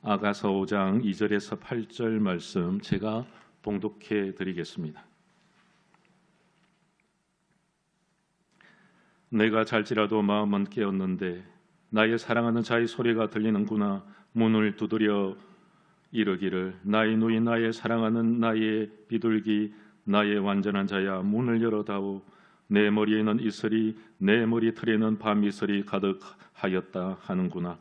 아가서 5장 2절에서 8절 말씀 제가 봉독해 드리겠습니다. 내가 잘지라도 마음은 깨었는데 나의 사랑하는 자의 소리가 들리는구나. 문을 두드려 이르기를 나의 누이 나의 사랑하는 나의 비둘기 나의 완전한 자야 문을 열어다오. 내 머리에는 이슬이 내 머리털에는 밤이슬이 가득하였다 하는구나.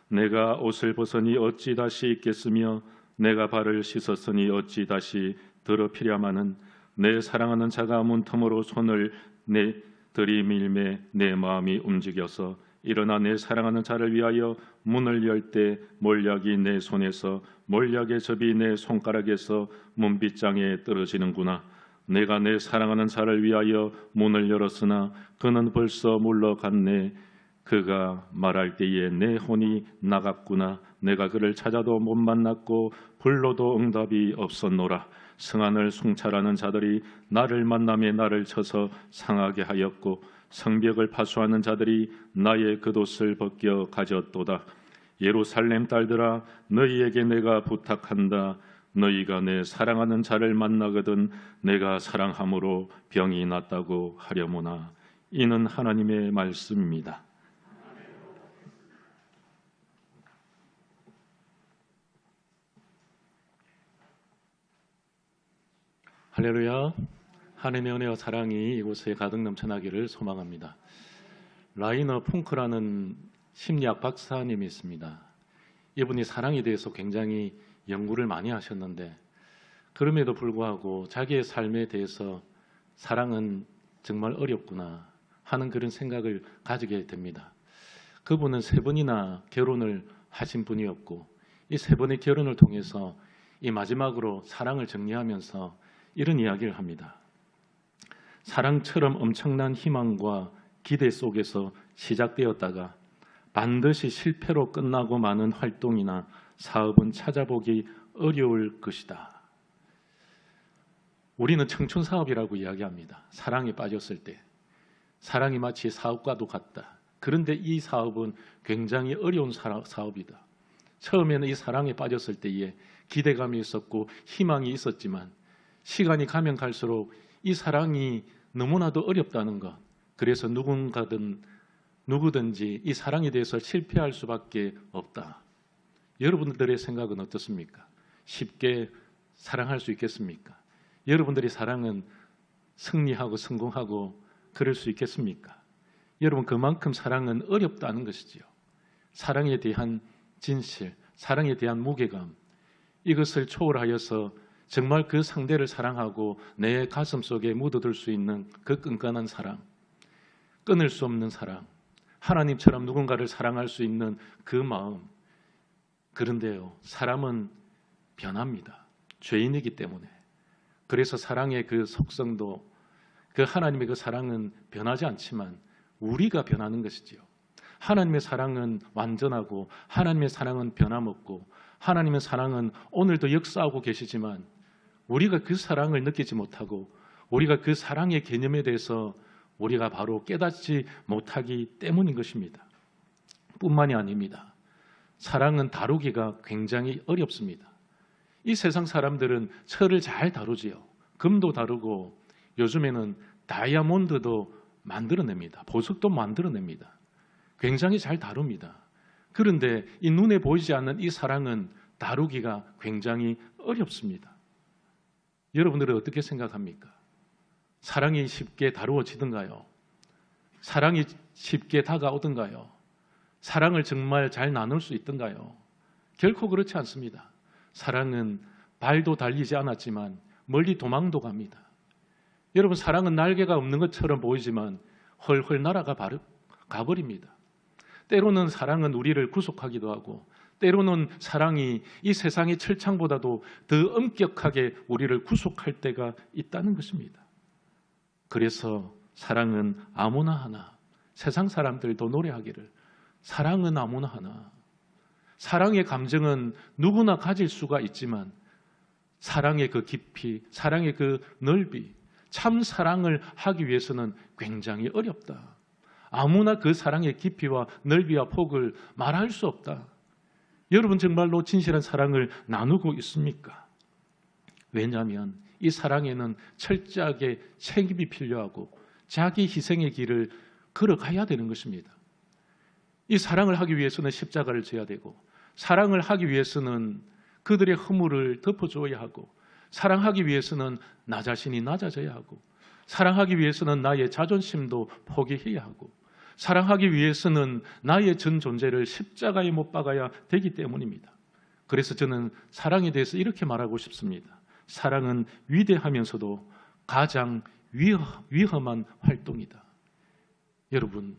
내가 옷을 벗으니 어찌 다시 입겠으며 내가 발을 씻었으니 어찌 다시 더럽히랴마는 내 사랑하는 자가 문틈으로 손을 들이밀매 내 마음이 움직여서 일어나 내 사랑하는 자를 위하여 문을 열 때 몰약이 내 손에서 몰약의 접이 내 손가락에서 문빗장에 떨어지는구나. 내가 내 사랑하는 자를 위하여 문을 열었으나 그는 벌써 물러갔네. 그가 말할 때에 내 혼이 나갔구나. 내가 그를 찾아도 못 만났고 불러도 응답이 없었노라. 성안을 숭찰하는 자들이 나를 만남에 나를 쳐서 상하게 하였고 성벽을 파수하는 자들이 나의 겉옷을 벗겨 가졌도다. 예루살렘 딸들아 너희에게 내가 부탁한다. 너희가 내 사랑하는 자를 만나거든 내가 사랑함으로 병이 낫다고 하려무나. 이는 하나님의 말씀입니다. 할렐루야. 하나님의 은혜와 사랑이 이곳에 가득 넘쳐나기를 소망합니다. 라이너 퐁크라는 심리학 박사님이 있습니다. 이분이 사랑에 대해서 굉장히 연구를 많이 하셨는데 그럼에도 불구하고 자기의 삶에 대해서 사랑은 정말 어렵구나 하는 그런 생각을 가지게 됩니다. 그분은 3번이나 결혼을 하신 분이었고 이 3번의 결혼을 통해서 이 마지막으로 사랑을 정리하면서 이런 이야기를 합니다. 사랑처럼 엄청난 희망과 기대 속에서 시작되었다가 반드시 실패로 끝나고 마는 활동이나 사업은 찾아보기 어려울 것이다. 우리는 청춘사업이라고 이야기합니다. 사랑에 빠졌을 때 사랑이 마치 사업과도 같다. 그런데 이 사업은 굉장히 어려운 사업이다. 처음에는 이 사랑에 빠졌을 때에 기대감이 있었고 희망이 있었지만 시간이 가면 갈수록 이 사랑이 너무나도 어렵다는 것, 그래서 누구든지 이 사랑에 대해서 실패할 수밖에 없다. 여러분들의 생각은 어떻습니까? 쉽게 사랑할 수 있겠습니까? 여러분들의 사랑은 승리하고 성공하고 그럴 수 있겠습니까? 여러분, 그만큼 사랑은 어렵다는 것이지요. 사랑에 대한 진실, 사랑에 대한 무게감, 이것을 초월하여서 정말 그 상대를 사랑하고 내 가슴 속에 묻어둘 수 있는 그 끈끈한 사랑, 끊을 수 없는 사랑, 하나님처럼 누군가를 사랑할 수 있는 그 마음. 그런데요, 사람은 변합니다. 죄인이기 때문에. 그래서 사랑의 그 속성도, 그 하나님의 그 사랑은 변하지 않지만 우리가 변하는 것이지요. 하나님의 사랑은 완전하고 하나님의 사랑은 변함없고 하나님의 사랑은 오늘도 역사하고 계시지만 우리가 그 사랑을 느끼지 못하고 우리가 그 사랑의 개념에 대해서 우리가 바로 깨닫지 못하기 때문인 것입니다. 뿐만이 아닙니다. 사랑은 다루기가 굉장히 어렵습니다. 이 세상 사람들은 철을 잘 다루지요. 금도 다루고 요즘에는 다이아몬드도 만들어냅니다. 보석도 만들어냅니다. 굉장히 잘 다룹니다. 그런데 이 눈에 보이지 않는 이 사랑은 다루기가 굉장히 어렵습니다. 여러분들은 어떻게 생각합니까? 사랑이 쉽게 다루어지던가요? 사랑이 쉽게 다가오던가요? 사랑을 정말 잘 나눌 수 있던가요? 결코 그렇지 않습니다. 사랑은 발도 달리지 않았지만 멀리 도망도 갑니다. 여러분, 사랑은 날개가 없는 것처럼 보이지만 헐헐 날아가 가버립니다. 때로는 사랑은 우리를 구속하기도 하고 때로는 사랑이 이 세상의 철창보다도 더 엄격하게 우리를 구속할 때가 있다는 것입니다. 그래서 사랑은 아무나 하나, 세상 사람들도 노래하기를 사랑은 아무나 하나. 사랑의 감정은 누구나 가질 수가 있지만 사랑의 그 깊이, 사랑의 그 넓이, 참 사랑을 하기 위해서는 굉장히 어렵다. 아무나 그 사랑의 깊이와 넓이와 폭을 말할 수 없다. 여러분 정말로 진실한 사랑을 나누고 있습니까? 왜냐하면 이 사랑에는 철저하게 책임이 필요하고 자기 희생의 길을 걸어가야 되는 것입니다. 이 사랑을 하기 위해서는 십자가를 져야 되고, 사랑을 하기 위해서는 그들의 허물을 덮어줘야 하고, 사랑하기 위해서는 나 자신이 낮아져야 하고, 사랑하기 위해서는 나의 자존심도 포기해야 하고, 사랑하기 위해서는 나의 전 존재를 십자가에 못 박아야 되기 때문입니다. 그래서 저는 사랑에 대해서 이렇게 말하고 싶습니다. 사랑은 위대하면서도 가장 위험한 활동이다. 여러분,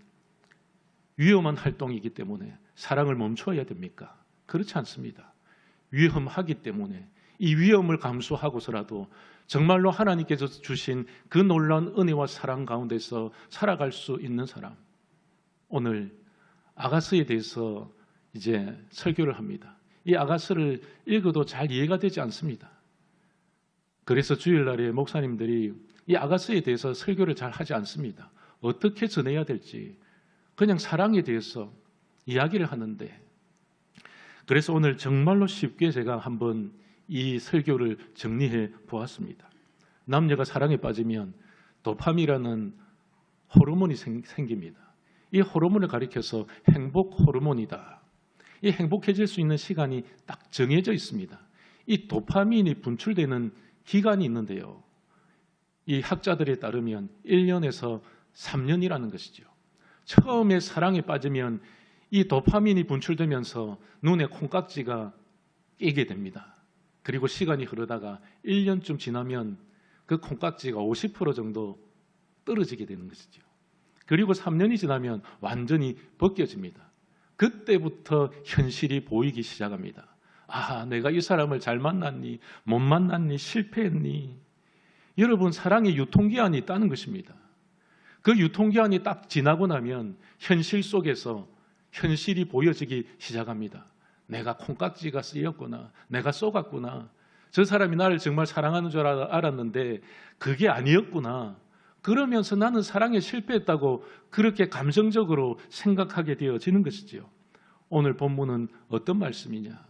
위험한 활동이기 때문에 사랑을 멈춰야 됩니까? 그렇지 않습니다. 위험하기 때문에 이 위험을 감수하고서라도 정말로 하나님께서 주신 그 놀라운 은혜와 사랑 가운데서 살아갈 수 있는 사람, 오늘 아가서에 대해서 이제 설교를 합니다. 이 아가서를 읽어도 잘 이해가 되지 않습니다. 그래서 주일날에 목사님들이 이 아가서에 대해서 설교를 잘 하지 않습니다. 어떻게 전해야 될지 그냥 사랑에 대해서 이야기를 하는데, 그래서 오늘 정말로 쉽게 제가 한번 이 설교를 정리해 보았습니다. 남녀가 사랑에 빠지면 도파민이라는 호르몬이 생깁니다. 이 호르몬을 가리켜서 행복 호르몬이다. 이 행복해질 수 있는 시간이 딱 정해져 있습니다. 이 도파민이 분출되는 기간이 있는데요, 이 학자들에 따르면 1년에서 3년이라는 것이죠. 처음에 사랑에 빠지면 이 도파민이 분출되면서 눈에 콩깍지가 끼게 됩니다. 그리고 시간이 흐르다가 1년쯤 지나면 그 콩깍지가 50% 정도 떨어지게 되는 것이죠. 그리고 3년이 지나면 완전히 벗겨집니다. 그때부터 현실이 보이기 시작합니다. 아, 내가 이 사람을 잘 만났니? 못 만났니? 실패했니? 여러분, 사랑의 유통기한이 있다는 것입니다. 그 유통기한이 딱 지나고 나면 현실 속에서 현실이 보여지기 시작합니다. 내가 콩깍지가 쓰였구나. 내가 쏘갔구나. 저 사람이 나를 정말 사랑하는 줄 알았는데 그게 아니었구나. 그러면서 나는 사랑에 실패했다고 그렇게 감정적으로 생각하게 되어지는 것이지요. 오늘 본문은 어떤 말씀이냐?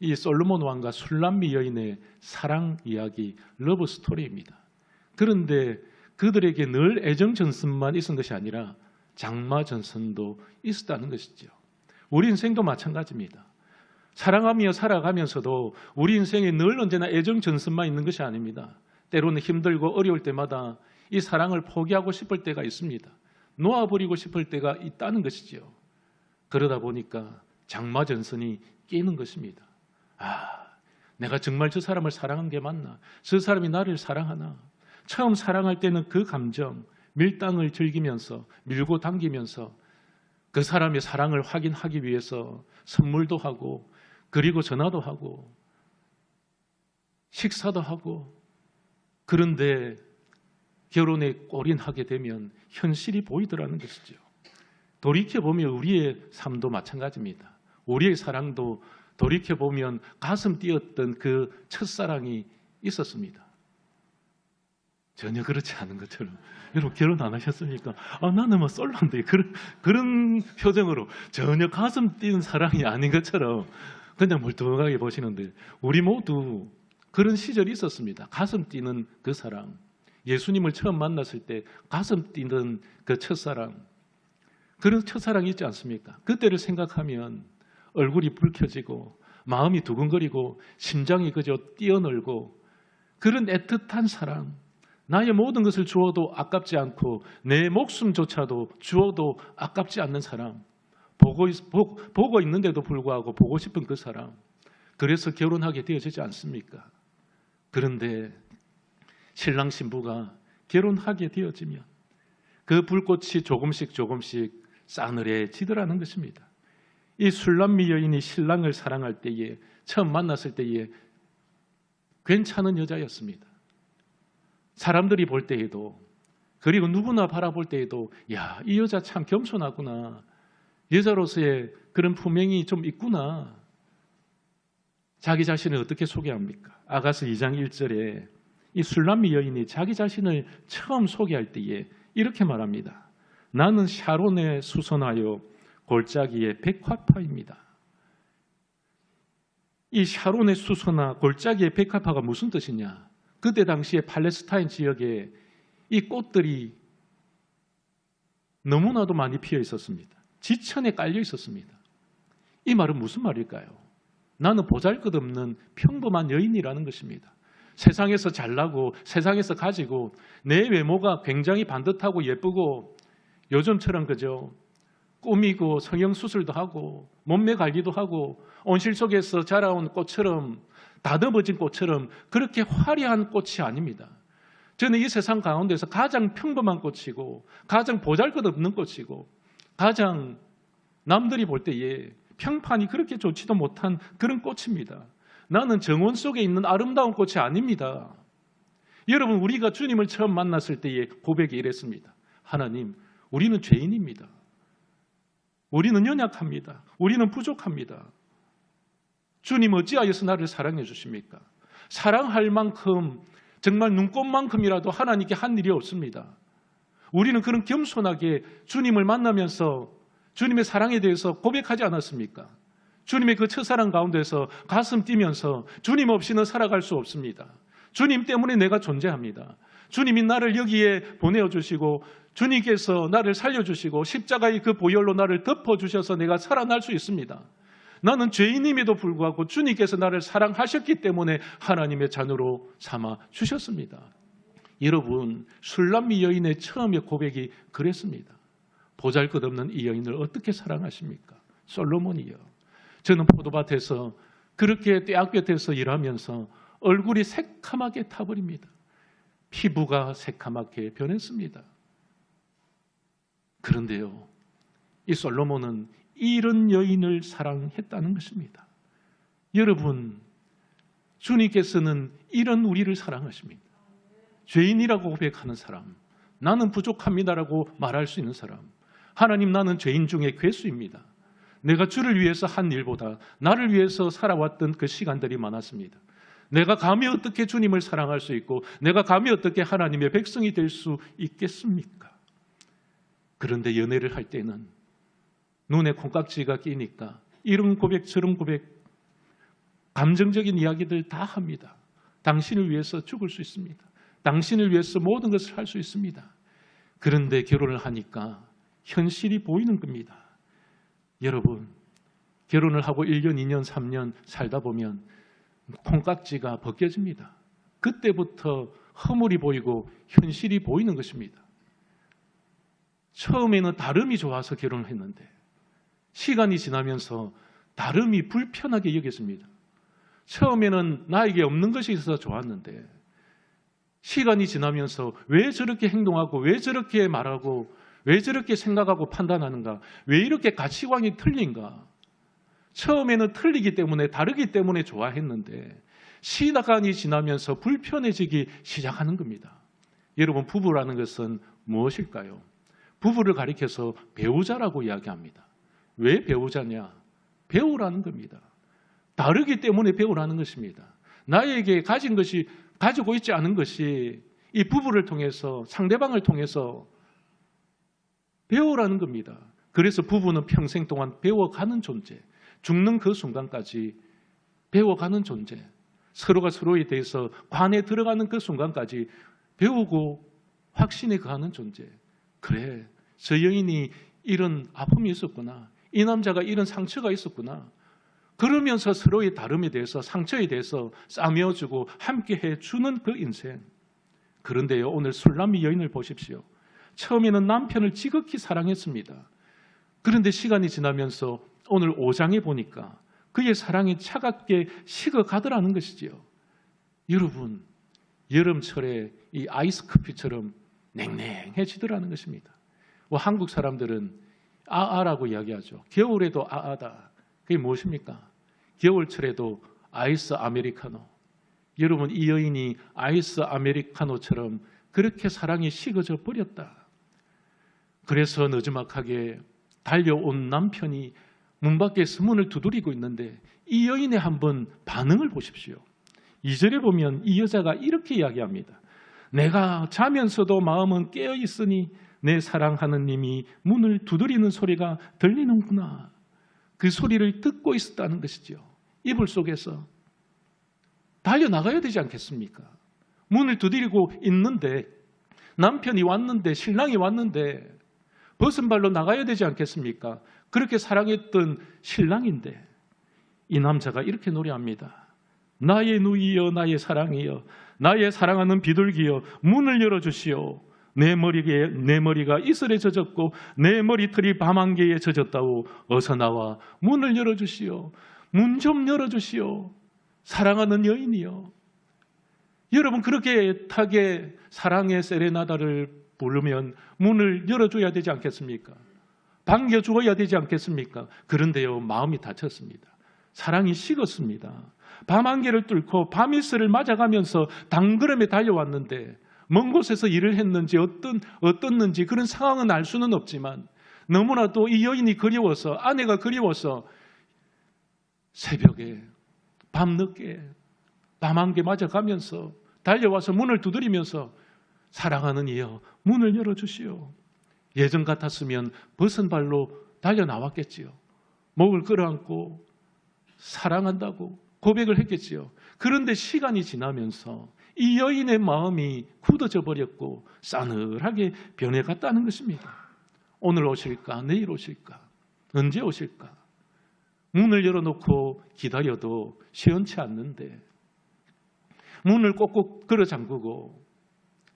이 솔로몬 왕과 술람미 여인의 사랑 이야기, 러브 스토리입니다. 그런데 그들에게 늘 애정 전선만 있었던 것이 아니라 장마 전선도 있었다는 것이죠. 우리 인생도 마찬가지입니다. 사랑하며 살아가면서도 우리 인생에 늘 언제나 애정 전선만 있는 것이 아닙니다. 때로는 힘들고 어려울 때마다 이 사랑을 포기하고 싶을 때가 있습니다. 놓아버리고 싶을 때가 있다는 것이죠. 그러다 보니까 장마 전선이 끼는 것입니다. 아, 내가 정말 저 사람을 사랑한 게 맞나? 저 사람이 나를 사랑하나? 처음 사랑할 때는 그 감정, 밀당을 즐기면서 밀고 당기면서 그 사람의 사랑을 확인하기 위해서 선물도 하고, 그리고 전화도 하고 식사도 하고, 그런데 결혼에 올인하게 되면 현실이 보이더라는 것이죠. 돌이켜보면 우리의 삶도 마찬가지입니다. 우리의 사랑도 돌이켜보면 가슴 뛰었던 그 첫사랑이 있었습니다. 전혀 그렇지 않은 것처럼. 여러분, 결혼 안 하셨습니까? 아, 나는 뭐 솔로인데 그런 표정으로 전혀 가슴 뛰는 사랑이 아닌 것처럼 그냥 멀뚱하게 보시는데, 우리 모두 그런 시절이 있었습니다. 가슴 뛰는 그 사랑. 예수님을 처음 만났을 때 가슴 뛰는 그 첫사랑. 그런 첫사랑이 있지 않습니까? 그때를 생각하면 얼굴이 붉혀지고 마음이 두근거리고 심장이 그저 뛰어놀고, 그런 애틋한 사랑, 나의 모든 것을 주어도 아깝지 않고 내 목숨조차도 주어도 아깝지 않는 사랑, 보고 있는데도 불구하고 보고 싶은 그 사랑, 그래서 결혼하게 되어지지 않습니까? 그런데 신랑 신부가 결혼하게 되어지면 그 불꽃이 조금씩 싸늘해지더라는 것입니다. 이 술람미 여인이 신랑을 사랑할 때에, 처음 만났을 때에 괜찮은 여자였습니다. 사람들이 볼 때에도, 그리고 누구나 바라볼 때에도, 야, 이 여자 참 겸손하구나, 여자로서의 그런 품행이 좀 있구나. 자기 자신을 어떻게 소개합니까? 아가서 2장 1절에 이 술람미 여인이 자기 자신을 처음 소개할 때에 이렇게 말합니다. 나는 샤론에 수선하여 골짜기의 백화파입니다. 이 샤론의 수소나 골짜기의 백합화가 무슨 뜻이냐? 그때 당시에 팔레스타인 지역에 이 꽃들이 너무나도 많이 피어 있었습니다. 지천에 깔려 있었습니다. 이 말은 무슨 말일까요? 나는 보잘것없는 평범한 여인이라는 것입니다. 세상에서 잘나고 세상에서 가지고 내 외모가 굉장히 반듯하고 예쁘고 요즘처럼 그죠? 꾸미고 성형수술도 하고 몸매 관리도 하고 온실 속에서 자라온 꽃처럼 다듬어진 꽃처럼 그렇게 화려한 꽃이 아닙니다. 저는 이 세상 가운데서 가장 평범한 꽃이고 가장 보잘것없는 꽃이고 가장 남들이 볼 때에 평판이 그렇게 좋지도 못한 그런 꽃입니다. 나는 정원 속에 있는 아름다운 꽃이 아닙니다. 여러분, 우리가 주님을 처음 만났을 때의 고백이 이랬습니다. 하나님, 우리는 죄인입니다. 우리는 연약합니다. 우리는 부족합니다. 주님 어찌하여서 나를 사랑해 주십니까? 사랑할 만큼 정말 눈꽃만큼이라도 하나님께 한 일이 없습니다. 우리는 그런 겸손하게 주님을 만나면서 주님의 사랑에 대해서 고백하지 않았습니까? 주님의 그 첫사랑 가운데서 가슴 뛰면서 주님 없이는 살아갈 수 없습니다. 주님 때문에 내가 존재합니다. 주님이 나를 여기에 보내어주시고 주님께서 나를 살려주시고 십자가의 그 보혈로 나를 덮어주셔서 내가 살아날 수 있습니다. 나는 죄인임에도 불구하고 주님께서 나를 사랑하셨기 때문에 하나님의 자녀로 삼아 주셨습니다. 여러분, 술람미 여인의 처음의 고백이 그랬습니다. 보잘것없는 이 여인을 어떻게 사랑하십니까? 솔로몬이요. 저는 포도밭에서 그렇게 떼약볕에서 일하면서 얼굴이 새카맣게 타버립니다. 피부가 새카맣게 변했습니다. 그런데요, 이 솔로몬은 이런 여인을 사랑했다는 것입니다. 여러분, 주님께서는 이런 우리를 사랑하십니다. 죄인이라고 고백하는 사람, 나는 부족합니다라고 말할 수 있는 사람, 하나님 나는 죄인 중에 괴수입니다. 내가 주를 위해서 한 일보다 나를 위해서 살아왔던 그 시간들이 많았습니다. 내가 감히 어떻게 주님을 사랑할 수 있고 내가 감히 어떻게 하나님의 백성이 될 수 있겠습니까? 그런데 연애를 할 때는 눈에 콩깍지가 끼니까 이런 고백 저런 고백 감정적인 이야기들 다 합니다. 당신을 위해서 죽을 수 있습니다. 당신을 위해서 모든 것을 할 수 있습니다. 그런데 결혼을 하니까 현실이 보이는 겁니다. 여러분, 결혼을 하고 1년, 2년, 3년 살다 보면 콩깍지가 벗겨집니다. 그때부터 허물이 보이고 현실이 보이는 것입니다. 처음에는 다름이 좋아서 결혼을 했는데 시간이 지나면서 다름이 불편하게 여겼습니다. 처음에는 나에게 없는 것이 있어서 좋았는데 시간이 지나면서 왜 저렇게 행동하고 왜 저렇게 말하고 왜 저렇게 생각하고 판단하는가? 왜 이렇게 가치관이 틀린가? 처음에는 틀리기 때문에 다르기 때문에 좋아했는데 시간이 지나면서 불편해지기 시작하는 겁니다. 여러분, 부부라는 것은 무엇일까요? 부부를 가리켜서 배우자라고 이야기합니다. 왜 배우자냐? 배우라는 겁니다. 다르기 때문에 배우라는 것입니다. 나에게 가진 것이 가지고 있지 않은 것이 이 부부를 통해서 상대방을 통해서 배우라는 겁니다. 그래서 부부는 평생 동안 배워가는 존재, 죽는 그 순간까지 배워가는 존재, 서로가 서로에 대해서 관에 들어가는 그 순간까지 배우고 확신에 거하는 존재. 그래, 저 여인이 이런 아픔이 있었구나. 이 남자가 이런 상처가 있었구나. 그러면서 서로의 다름에 대해서 상처에 대해서 싸매어주고 함께해 주는 그 인생. 그런데요, 오늘 술람미 여인을 보십시오. 처음에는 남편을 지극히 사랑했습니다. 그런데 시간이 지나면서 오늘 5장에 보니까 그의 사랑이 차갑게 식어가더라는 것이지요. 여러분, 여름철에 이 아이스 커피처럼 냉랭해지더라는 것입니다. 한국 사람들은 아아라고 이야기하죠. 겨울에도 아아다. 그게 무엇입니까? 겨울철에도 아이스 아메리카노. 여러분, 이 여인이 아이스 아메리카노처럼 그렇게 사랑이 식어져 버렸다. 그래서 느지막하게 달려온 남편이 문 밖에서 문을 두드리고 있는데 이 여인의 한번 반응을 보십시오. 2절에 보면 이 여자가 이렇게 이야기합니다. 내가 자면서도 마음은 깨어 있으니 내 사랑하는 님이 문을 두드리는 소리가 들리는구나. 그 소리를 듣고 있었다는 것이죠. 이불 속에서 달려나가야 되지 않겠습니까? 문을 두드리고 있는데 남편이 왔는데 신랑이 왔는데 벗은 발로 나가야 되지 않겠습니까? 그렇게 사랑했던 신랑인데 이 남자가 이렇게 노래합니다. 나의 누이여 나의 사랑이여 나의 사랑하는 비둘기여 문을 열어주시오. 내 머리가 이슬에 젖었고 내 머리털이 밤안개에 젖었다오. 어서 나와 문을 열어주시오. 문 좀 열어주시오. 사랑하는 여인이여. 여러분 그렇게 애타게 사랑의 세레나다를 부르면 문을 열어줘야 되지 않겠습니까? 반겨주어야 되지 않겠습니까? 그런데요 마음이 다쳤습니다. 사랑이 식었습니다. 밤안개를 뚫고 밤이슬을 맞아가면서 단걸음에 달려왔는데 먼 곳에서 일을 했는지 어떻는지 그런 상황은 알 수는 없지만 너무나도 이 여인이 그리워서 아내가 그리워서 새벽에 밤늦게 밤안개 맞아가면서 달려와서 문을 두드리면서 사랑하는 이여 문을 열어주시오. 예전 같았으면 벗은 발로 달려나왔겠지요. 목을 끌어안고 사랑한다고 고백을 했겠지요. 그런데 시간이 지나면서 이 여인의 마음이 굳어져 버렸고 싸늘하게 변해갔다는 것입니다. 오늘 오실까? 내일 오실까? 언제 오실까? 문을 열어놓고 기다려도 시원치 않는데 문을 꼭꼭 걸어 잠그고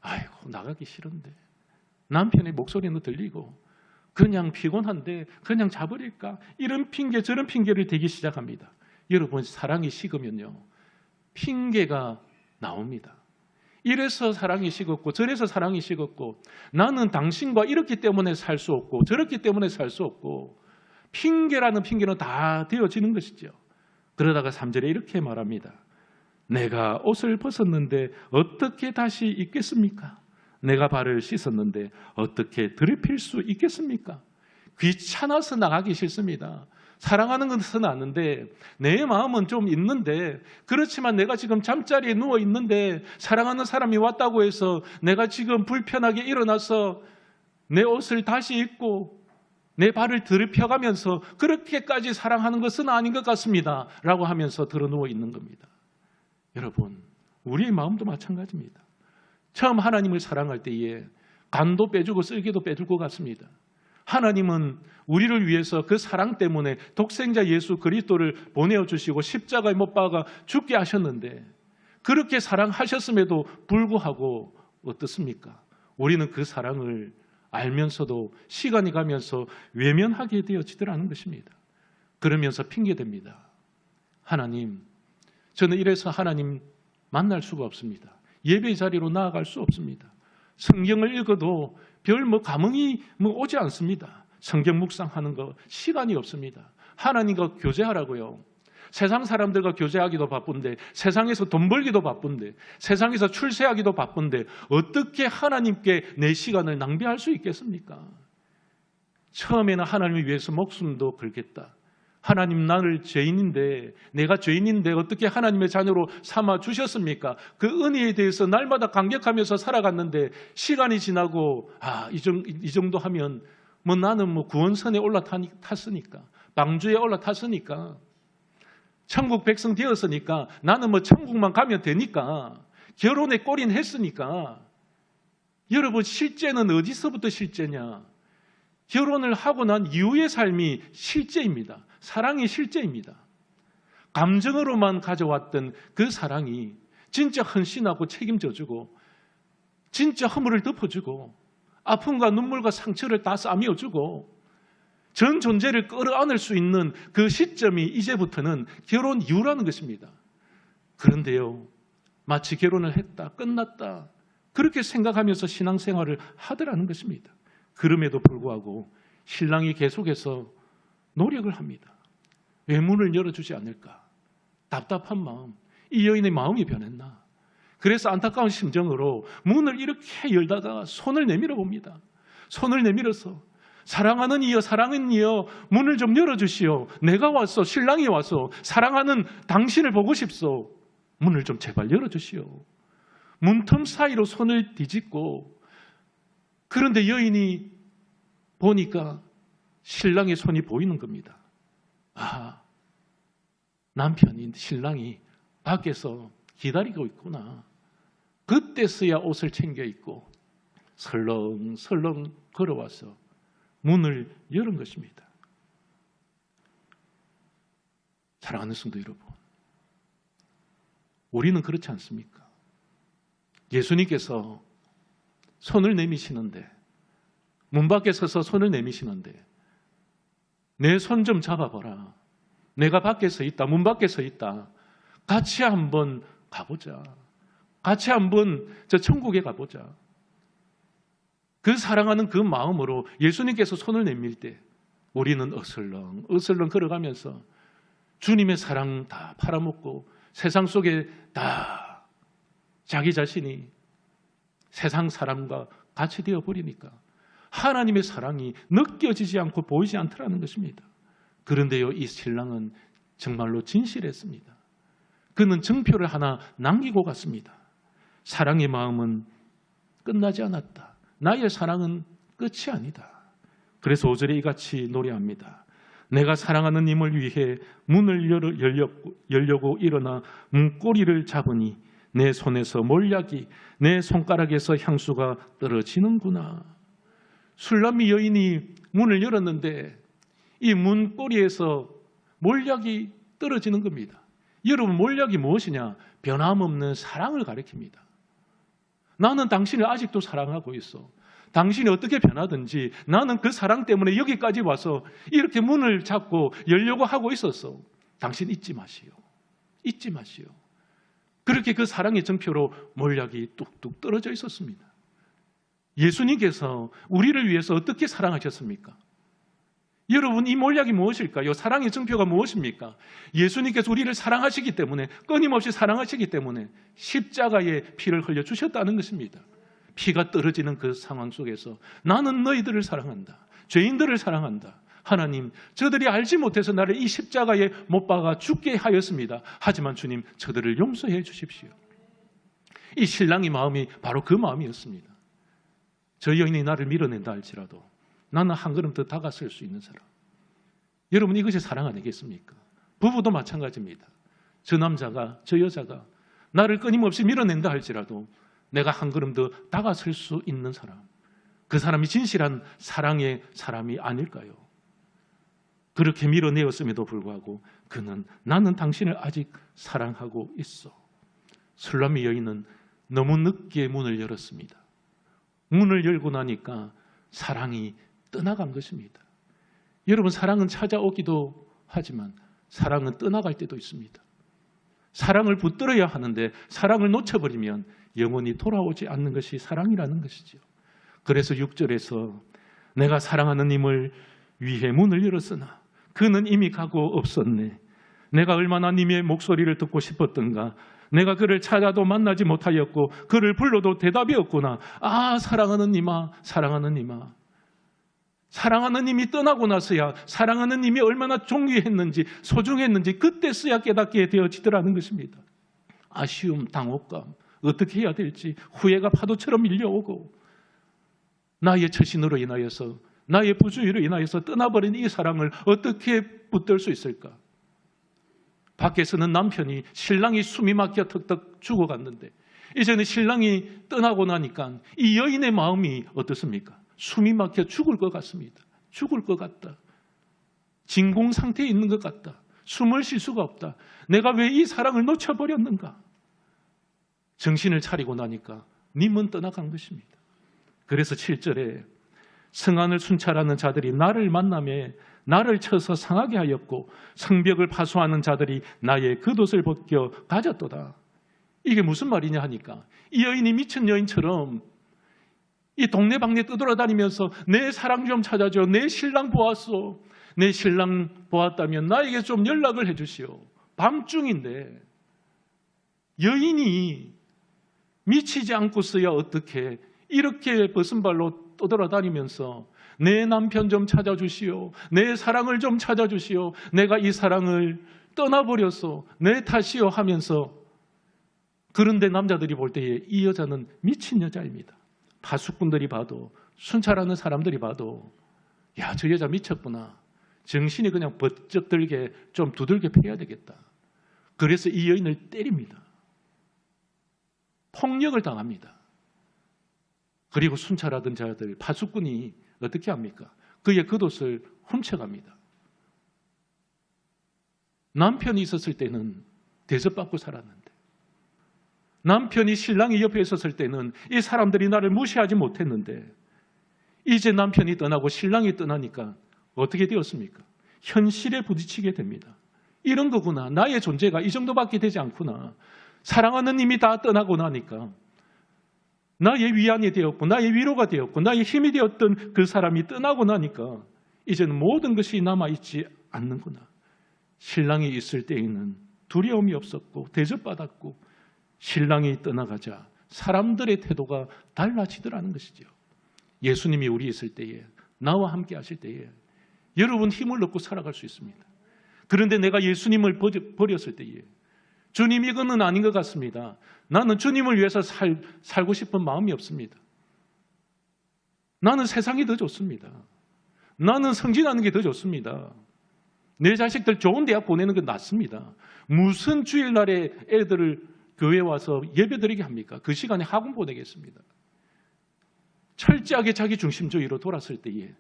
아이고 나가기 싫은데 남편의 목소리는 들리고 그냥 피곤한데 그냥 자버릴까? 이런 핑계 저런 핑계를 대기 시작합니다. 여러분 사랑이 식으면요 핑계가 나옵니다. 이래서 사랑이 식었고 저래서 사랑이 식었고 나는 당신과 이렇기 때문에 살 수 없고 저렇기 때문에 살 수 없고 핑계라는 핑계는 다 되어지는 것이죠. 그러다가 3절에 이렇게 말합니다. 내가 옷을 벗었는데 어떻게 다시 입겠습니까? 내가 발을 씻었는데 어떻게 더럽힐 수 있겠습니까? 귀찮아서 나가기 싫습니다. 사랑하는 것은 아는데 내 마음은 좀 있는데 그렇지만 내가 지금 잠자리에 누워 있는데 사랑하는 사람이 왔다고 해서 내가 지금 불편하게 일어나서 내 옷을 다시 입고 내 발을 더럽혀가면서 그렇게까지 사랑하는 것은 아닌 것 같습니다. 라고 하면서 드러누워 있는 겁니다. 여러분 우리의 마음도 마찬가지입니다. 처음 하나님을 사랑할 때에 간도 빼주고 쓸개도 빼줄 것 같습니다. 하나님은 우리를 위해서 그 사랑 때문에 독생자 예수 그리스도를 보내어주시고 십자가에 못 박아 죽게 하셨는데 그렇게 사랑하셨음에도 불구하고 어떻습니까? 우리는 그 사랑을 알면서도 시간이 가면서 외면하게 되어지더라는 것입니다. 그러면서 핑계댑니다. 하나님, 저는 이래서 하나님 만날 수가 없습니다. 예배 자리로 나아갈 수 없습니다. 성경을 읽어도 별 감흥이 오지 않습니다. 성경 묵상하는 거 시간이 없습니다. 하나님과 교제하라고요. 세상 사람들과 교제하기도 바쁜데 세상에서 돈 벌기도 바쁜데 세상에서 출세하기도 바쁜데 어떻게 하나님께 내 시간을 낭비할 수 있겠습니까? 처음에는 하나님을 위해서 목숨도 걸겠다. 하나님 나를 죄인인데 내가 죄인인데 어떻게 하나님의 자녀로 삼아 주셨습니까? 그 은혜에 대해서 날마다 감격하면서 살아갔는데 시간이 지나고 이 정도 하면 나는 구원선에 올라탔으니까 방주에 올라탔으니까 천국 백성 되었으니까 나는 천국만 가면 되니까 결혼에 골인했으니까 여러분 실제는 어디서부터 실제냐? 결혼을 하고 난 이후의 삶이 실제입니다. 사랑이 실제입니다. 감정으로만 가져왔던 그 사랑이 진짜 헌신하고 책임져주고 진짜 허물을 덮어주고 아픔과 눈물과 상처를 다 싸매어주고 전 존재를 끌어안을 수 있는 그 시점이 이제부터는 결혼 이후라는 것입니다. 그런데요, 마치 결혼을 했다, 끝났다 그렇게 생각하면서 신앙생활을 하더라는 것입니다. 그럼에도 불구하고 신랑이 계속해서 노력을 합니다. 왜 문을 열어주지 않을까? 답답한 마음, 이 여인의 마음이 변했나? 그래서 안타까운 심정으로 문을 이렇게 열다가 손을 내밀어 봅니다. 손을 내밀어서 사랑하는 이여 사랑하는 이여 문을 좀 열어주시오. 내가 왔어. 신랑이 와서 사랑하는 당신을 보고 싶소. 문을 좀 제발 열어주시오. 문틈 사이로 손을 뒤집고 그런데 여인이 보니까 신랑의 손이 보이는 겁니다. 남편이, 신랑이 밖에서 기다리고 있구나. 그때서야 옷을 챙겨 입고 설렁설렁 걸어와서 문을 열은 것입니다. 사랑하는 성도 여러분, 우리는 그렇지 않습니까? 예수님께서 손을 내미시는데, 문 밖에 서서 손을 내미시는데, 내 손 좀 잡아봐라. 내가 밖에 서 있다. 문 밖에 서 있다. 같이 한번 가보자. 같이 한번 저 천국에 가보자. 그 사랑하는 그 마음으로 예수님께서 손을 내밀 때 우리는 어슬렁 어슬렁 걸어가면서 주님의 사랑 다 팔아먹고 세상 속에 다 자기 자신이 세상 사람과 같이 되어버리니까 하나님의 사랑이 느껴지지 않고 보이지 않더라는 것입니다. 그런데요, 이 신랑은 정말로 진실했습니다. 그는 증표를 하나 남기고 갔습니다. 사랑의 마음은 끝나지 않았다. 나의 사랑은 끝이 아니다. 그래서 5절에 이같이 노래합니다. 내가 사랑하는 님을 위해 문을 열려고 일어나 문고리를 잡으니 내 손에서 몰약이, 내 손가락에서 향수가 떨어지는구나. 술람미 여인이 문을 열었는데 이 문고리에서 몰약이 떨어지는 겁니다. 여러분, 몰약이 무엇이냐? 변함없는 사랑을 가리킵니다. 나는 당신을 아직도 사랑하고 있어. 당신이 어떻게 변하든지 나는 그 사랑 때문에 여기까지 와서 이렇게 문을 잡고 열려고 하고 있었어. 당신 잊지 마시오. 잊지 마시오. 그렇게 그 사랑의 증표로 몰약이 뚝뚝 떨어져 있었습니다. 예수님께서 우리를 위해서 어떻게 사랑하셨습니까? 여러분, 이 몰약이 무엇일까요? 사랑의 증표가 무엇입니까? 예수님께서 우리를 사랑하시기 때문에, 끊임없이 사랑하시기 때문에 십자가의 피를 흘려주셨다는 것입니다. 피가 떨어지는 그 상황 속에서 나는 너희들을 사랑한다. 죄인들을 사랑한다. 하나님, 저들이 알지 못해서 나를 이 십자가에 못 박아 죽게 하였습니다. 하지만 주님, 저들을 용서해 주십시오. 이 신랑의 마음이 바로 그 마음이었습니다. 저 여인이 나를 밀어낸다 할지라도 나는 한 걸음 더 다가설 수 있는 사람. 여러분, 이것이 사랑 아니겠습니까? 부부도 마찬가지입니다. 저 남자가, 저 여자가 나를 끊임없이 밀어낸다 할지라도 내가 한 걸음 더 다가설 수 있는 사람. 그 사람이 진실한 사랑의 사람이 아닐까요? 그렇게 밀어내었음에도 불구하고 그는 나는 당신을 아직 사랑하고 있어. 술람미 여인은 너무 늦게 문을 열었습니다. 문을 열고 나니까 사랑이 떠나간 것입니다. 여러분, 사랑은 찾아오기도 하지만 사랑은 떠나갈 때도 있습니다. 사랑을 붙들어야 하는데 사랑을 놓쳐버리면 영원히 돌아오지 않는 것이 사랑이라는 것이죠. 그래서 6절에서 내가 사랑하는 님을 위해 문을 열었으나 그는 이미 가고 없었네. 내가 얼마나 님의 목소리를 듣고 싶었던가. 내가 그를 찾아도 만나지 못하였고 그를 불러도 대답이 없구나. 아, 사랑하는 님아, 사랑하는 님아. 사랑하는 님이 떠나고 나서야 사랑하는 님이 얼마나 존귀했는지 소중했는지 그때서야 깨닫게 되어지더라는 것입니다. 아쉬움, 당혹감, 어떻게 해야 될지 후회가 파도처럼 밀려오고 나의 처신으로 인하여서 나의 부주의로 인하여서 떠나버린 이 사랑을 어떻게 붙들 수 있을까? 밖에서는 남편이 신랑이 숨이 막혀 턱턱 죽어갔는데 이제는 신랑이 떠나고 나니까 이 여인의 마음이 어떻습니까? 숨이 막혀 죽을 것 같습니다. 죽을 것 같다. 진공 상태에 있는 것 같다. 숨을 쉴 수가 없다. 내가 왜 이 사랑을 놓쳐버렸는가? 정신을 차리고 나니까 님은 떠나간 것입니다. 그래서 7절에 성안을 순찰하는 자들이 나를 만나매 나를 쳐서 상하게 하였고 성벽을 파수하는 자들이 나의 겉옷을 벗겨 가졌도다. 이게 무슨 말이냐 하니까 이 여인이 미친 여인처럼 이 동네방네 떠돌아다니면서 내 사랑 좀 찾아줘. 내 신랑 보았소. 내 신랑 보았다면 나에게 좀 연락을 해주시오. 밤중인데 여인이 미치지 않고서야 어떻게 이렇게 벗은발로 떠돌아다니면서 내 남편 좀 찾아주시오. 내 사랑을 좀 찾아주시오. 내가 이 사랑을 떠나버렸어. 내 탓이요 하면서 그런데 남자들이 볼 때에 이 여자는 미친 여자입니다. 파수꾼들이 봐도 순찰하는 사람들이 봐도 야, 저 여자 미쳤구나. 정신이 그냥 번쩍 들게 좀 두들겨 패야 되겠다. 그래서 이 여인을 때립니다. 폭력을 당합니다. 그리고 순찰하던 자들, 파수꾼이 어떻게 합니까? 그의 겉옷을 훔쳐갑니다. 남편이 있었을 때는 대접받고 살았는데, 남편이 신랑이 옆에 있었을 때는 이 사람들이 나를 무시하지 못했는데, 이제 남편이 떠나고 신랑이 떠나니까 어떻게 되었습니까? 현실에 부딪히게 됩니다. 이런 거구나. 나의 존재가 이 정도밖에 되지 않구나. 사랑하는 님이 다 떠나고 나니까 나의 위안이 되었고 나의 위로가 되었고 나의 힘이 되었던 그 사람이 떠나고 나니까 이제는 모든 것이 남아있지 않는구나. 신랑이 있을 때에는 두려움이 없었고 대접받았고, 신랑이 떠나가자 사람들의 태도가 달라지더라는 것이죠. 예수님이 우리 있을 때에, 나와 함께 하실 때에 여러분 힘을 얻고 살아갈 수 있습니다. 그런데 내가 예수님을 버렸을 때에, 주님 이거는 아닌 것 같습니다. 나는 주님을 위해서 살고 싶은 마음이 없습니다. 나는 세상이 더 좋습니다. 나는 승진하는 게 더 좋습니다. 내 자식들 좋은 대학 보내는 게 낫습니다. 무슨 주일날에 애들을 교회에 와서 예배드리게 합니까? 그 시간에 학원 보내겠습니다. 철저하게 자기 중심주의로 돌았을 때에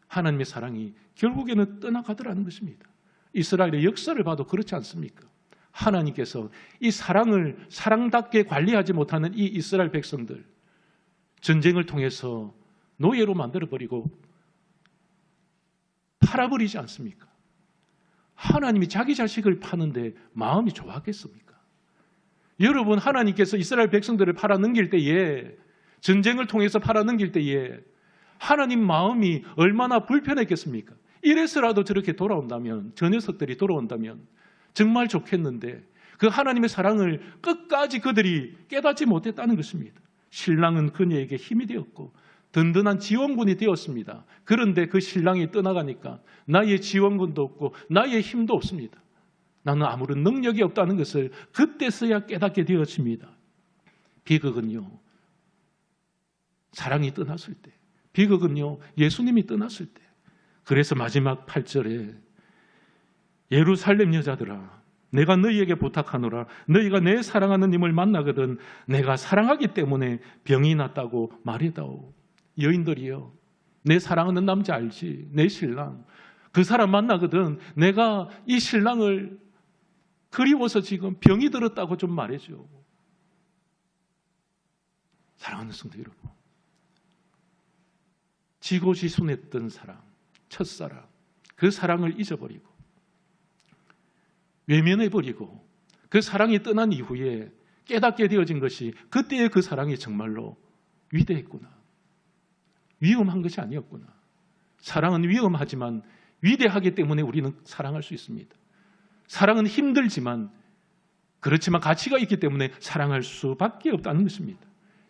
하나님의 사랑이 결국에는 떠나가더라는 것입니다. 이스라엘의 역사를 봐도 그렇지 않습니까? 하나님께서 이 사랑을 사랑답게 관리하지 못하는 이 이스라엘 백성들, 전쟁을 통해서 노예로 만들어버리고 팔아버리지 않습니까? 하나님이 자기 자식을 파는데 마음이 좋았겠습니까? 여러분, 하나님께서 이스라엘 백성들을 팔아넘길 때에, 전쟁을 통해서 팔아넘길 때에 하나님 마음이 얼마나 불편했겠습니까? 이래서라도 저렇게 돌아온다면, 저 녀석들이 돌아온다면 정말 좋겠는데, 그 하나님의 사랑을 끝까지 그들이 깨닫지 못했다는 것입니다. 신랑은 그녀에게 힘이 되었고 든든한 지원군이 되었습니다. 그런데 그 신랑이 떠나가니까 나의 지원군도 없고 나의 힘도 없습니다. 나는 아무런 능력이 없다는 것을 그때서야 깨닫게 되었습니다. 비극은요, 사랑이 떠났을 때, 비극은요, 예수님이 떠났을 때. 그래서 마지막 8절에 예루살렘 여자들아, 내가 너희에게 부탁하노라. 너희가 내 사랑하는 님을 만나거든 내가 사랑하기 때문에 병이 났다고 말해다오. 여인들이요, 내 사랑하는 남자 알지? 내 신랑. 그 사람 만나거든 내가 이 신랑을 그리워서 지금 병이 들었다고 좀 말해줘. 사랑하는 성도 여러분, 지고지순했던 사랑, 첫사랑, 그 사랑을 잊어버리고 외면해버리고 그 사랑이 떠난 이후에 깨닫게 되어진 것이 그때의 그 사랑이 정말로 위대했구나, 위험한 것이 아니었구나. 사랑은 위험하지만 위대하기 때문에 우리는 사랑할 수 있습니다. 사랑은 힘들지만, 그렇지만 가치가 있기 때문에 사랑할 수밖에 없다는 것입니다.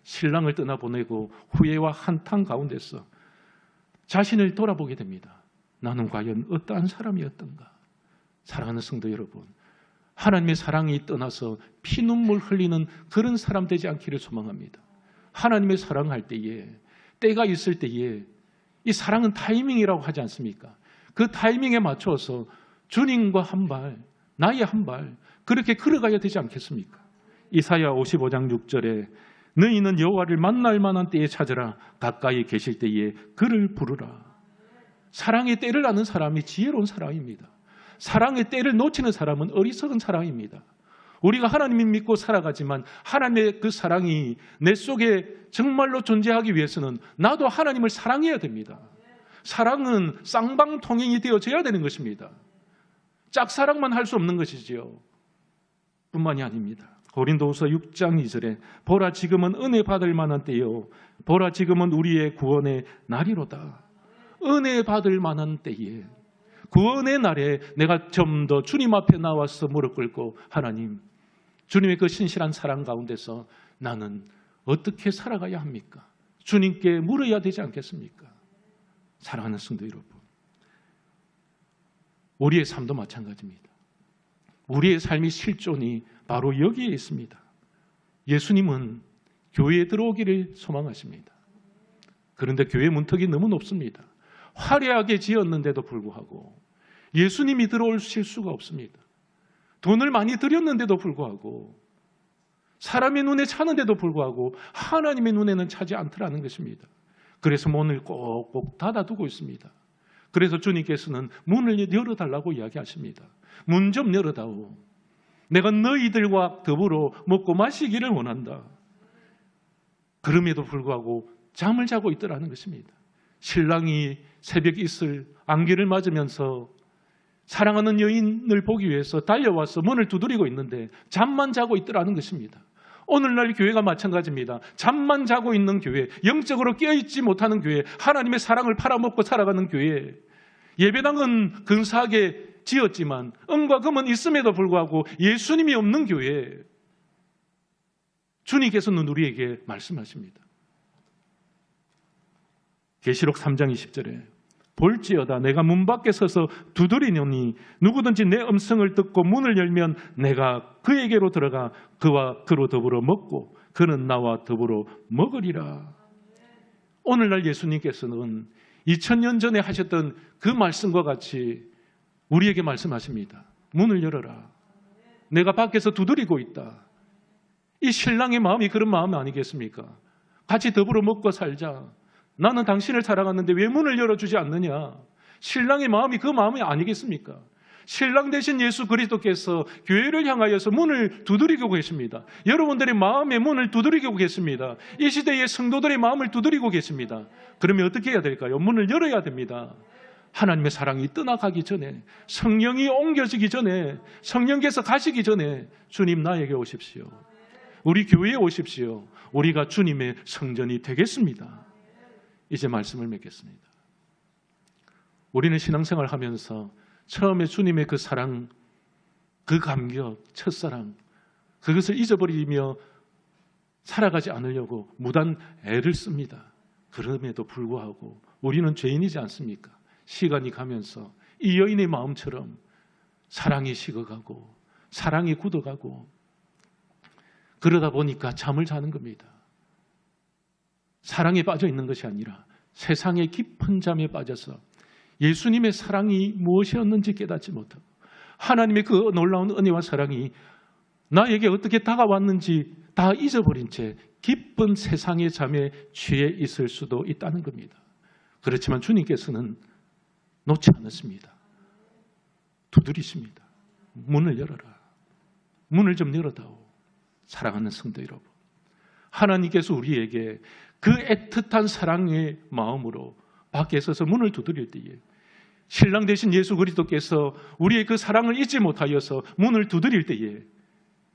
신랑을 떠나보내고 후회와 한탄 가운데서 자신을 돌아보게 됩니다. 나는 과연 어떠한 사람이었던가? 사랑하는 성도 여러분, 하나님의 사랑이 떠나서 피눈물 흘리는 그런 사람 되지 않기를 소망합니다. 하나님의 사랑할 때에, 때가 있을 때에, 이 사랑은 타이밍이라고 하지 않습니까? 그 타이밍에 맞춰서 주님과 한 발, 나의 한 발, 그렇게 걸어가야 되지 않겠습니까? 이사야 55장 6절에 너희는 여호와를 만날 만한 때에 찾으라. 가까이 계실 때에 그를 부르라. 사랑의 때를 아는 사람이 지혜로운 사람입니다. 사랑의 때를 놓치는 사람은 어리석은 사람입니다. 우리가 하나님을 믿고 살아가지만 하나님의 그 사랑이 내 속에 정말로 존재하기 위해서는 나도 하나님을 사랑해야 됩니다. 사랑은 쌍방통행이 되어져야 되는 것입니다. 짝사랑만 할 수 없는 것이지요. 뿐만이 아닙니다. 고린도후서 6장 2절에 보라 지금은 은혜 받을 만한 때요, 보라 지금은 우리의 구원의 날이로다. 은혜 받을 만한 때에, 구원의 날에 내가 좀 더 주님 앞에 나와서 무릎 꿇고, 하나님, 주님의 그 신실한 사랑 가운데서 나는 어떻게 살아가야 합니까? 주님께 물어야 되지 않겠습니까? 사랑하는 성도 여러분, 우리의 삶도 마찬가지입니다. 우리의 삶의 실존이 바로 여기에 있습니다. 예수님은 교회에 들어오기를 소망하십니다. 그런데 교회 문턱이 너무 높습니다. 화려하게 지었는데도 불구하고 예수님이 들어오실 수가 없습니다. 돈을 많이 들였는데도 불구하고, 사람의 눈에 차는데도 불구하고 하나님의 눈에는 차지 않더라는 것입니다. 그래서 문을 꼭꼭 닫아두고 있습니다. 그래서 주님께서는 문을 열어달라고 이야기하십니다. 문 좀 열어다오. 내가 너희들과 더불어 먹고 마시기를 원한다. 그럼에도 불구하고 잠을 자고 있더라는 것입니다. 신랑이 새벽 이슬 안개를 맞으면서 사랑하는 여인을 보기 위해서 달려와서 문을 두드리고 있는데 잠만 자고 있더라는 것입니다. 오늘날 교회가 마찬가지입니다. 잠만 자고 있는 교회, 영적으로 깨어있지 못하는 교회, 하나님의 사랑을 팔아먹고 살아가는 교회, 예배당은 근사하게 지었지만 은과 금은 있음에도 불구하고 예수님이 없는 교회, 주님께서는 우리에게 말씀하십니다. 계시록 3장 20절에 볼지어다 내가 문 밖에 서서 두드리노니 누구든지 내 음성을 듣고 문을 열면 내가 그에게로 들어가 그와 그로 더불어 먹고 그는 나와 더불어 먹으리라. 오늘날 예수님께서는 2000년 전에 하셨던 그 말씀과 같이 우리에게 말씀하십니다. 문을 열어라. 내가 밖에서 두드리고 있다. 이 신랑의 마음이 그런 마음 아니겠습니까? 같이 더불어 먹고 살자. 나는 당신을 사랑하는데 왜 문을 열어주지 않느냐? 신랑의 마음이 그 마음이 아니겠습니까? 신랑 되신 예수 그리스도께서 교회를 향하여서 문을 두드리고 계십니다. 여러분들의 마음의 문을 두드리고 계십니다. 이 시대의 성도들의 마음을 두드리고 계십니다. 그러면 어떻게 해야 될까요? 문을 열어야 됩니다. 하나님의 사랑이 떠나가기 전에, 성령이 옮겨지기 전에, 성령께서 가시기 전에 주님 나에게 오십시오. 우리 교회에 오십시오. 우리가 주님의 성전이 되겠습니다. 이제 말씀을 맺겠습니다. 우리는 신앙생활 하면서 처음에 주님의 그 사랑, 그 감격, 첫사랑, 그것을 잊어버리며 살아가지 않으려고 무단 애를 씁니다. 그럼에도 불구하고 우리는 죄인이지 않습니까? 시간이 가면서 이 여인의 마음처럼 사랑이 식어가고 사랑이 굳어가고 그러다 보니까 잠을 자는 겁니다. 사랑에 빠져 있는 것이 아니라 세상의 깊은 잠에 빠져서 예수님의 사랑이 무엇이었는지 깨닫지 못하고 하나님의 그 놀라운 은혜와 사랑이 나에게 어떻게 다가왔는지 다 잊어버린 채 깊은 세상의 잠에 취해 있을 수도 있다는 겁니다. 그렇지만 주님께서는 놓지 않았습니다. 두드리십니다. 문을 열어라. 문을 좀 열어다오. 사랑하는 성도 여러분, 하나님께서 우리에게 그 애틋한 사랑의 마음으로 밖에 서서 문을 두드릴 때에 신랑 되신 예수 그리스도께서 우리의 그 사랑을 잊지 못하여서 문을 두드릴 때에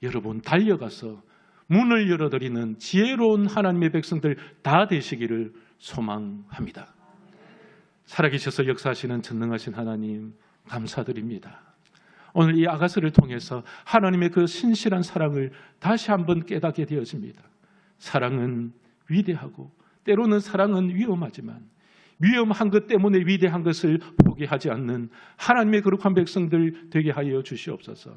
여러분 달려가서 문을 열어드리는 지혜로운 하나님의 백성들 다 되시기를 소망합니다. 살아계셔서 역사하시는 전능하신 하나님 감사드립니다. 오늘 이 아가서를 통해서 하나님의 그 신실한 사랑을 다시 한번 깨닫게 되어집니다. 사랑은 위대하고 때로는 사랑은 위험하지만 위험한 것 때문에 위대한 것을 포기하지 않는 하나님의 거룩한 백성들 되게 하여 주시옵소서.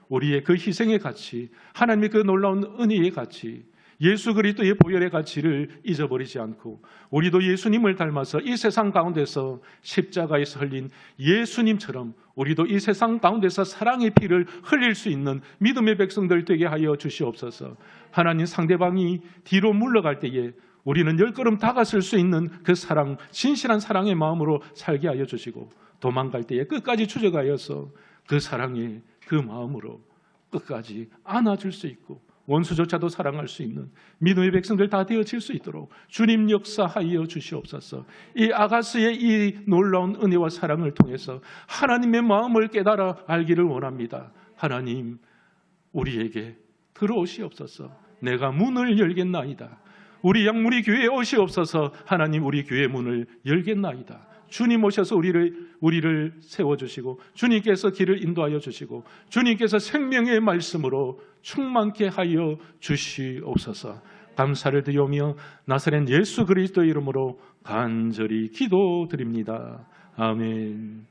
우리의 그 희생의 가치, 하나님의 그 놀라운 은혜의 가치, 예수 그리스도의 보혈의 가치를 잊어버리지 않고 우리도 예수님을 닮아서 이 세상 가운데서 십자가에서 흘린 예수님처럼 우리도 이 세상 가운데서 사랑의 피를 흘릴 수 있는 믿음의 백성들 되게 하여 주시옵소서. 하나님, 상대방이 뒤로 물러갈 때에 우리는 10걸음 다가설 수 있는 그 사랑, 진실한 사랑의 마음으로 살게 하여 주시고 도망갈 때에 끝까지 추적하여서 그 사랑의 그 마음으로 끝까지 안아줄 수 있고 원수조차도 사랑할 수 있는 믿음의 백성들 다 되어질 수 있도록 주님 역사하여 주시옵소서. 이 아가스의 이 놀라운 은혜와 사랑을 통해서 하나님의 마음을 깨달아 알기를 원합니다. 하나님, 우리에게 들어오시옵소서. 내가 문을 열겠나이다. 우리 양무리 교회에 오시옵소서. 하나님, 우리 교회 문을 열겠나이다. 주님 오셔서 우리를 세워주시고 주님께서 길을 인도하여 주시고 주님께서 생명의 말씀으로 충만케 하여 주시옵소서. 감사를 드리오며 나사렛 예수 그리스도의 이름으로 간절히 기도드립니다. 아멘.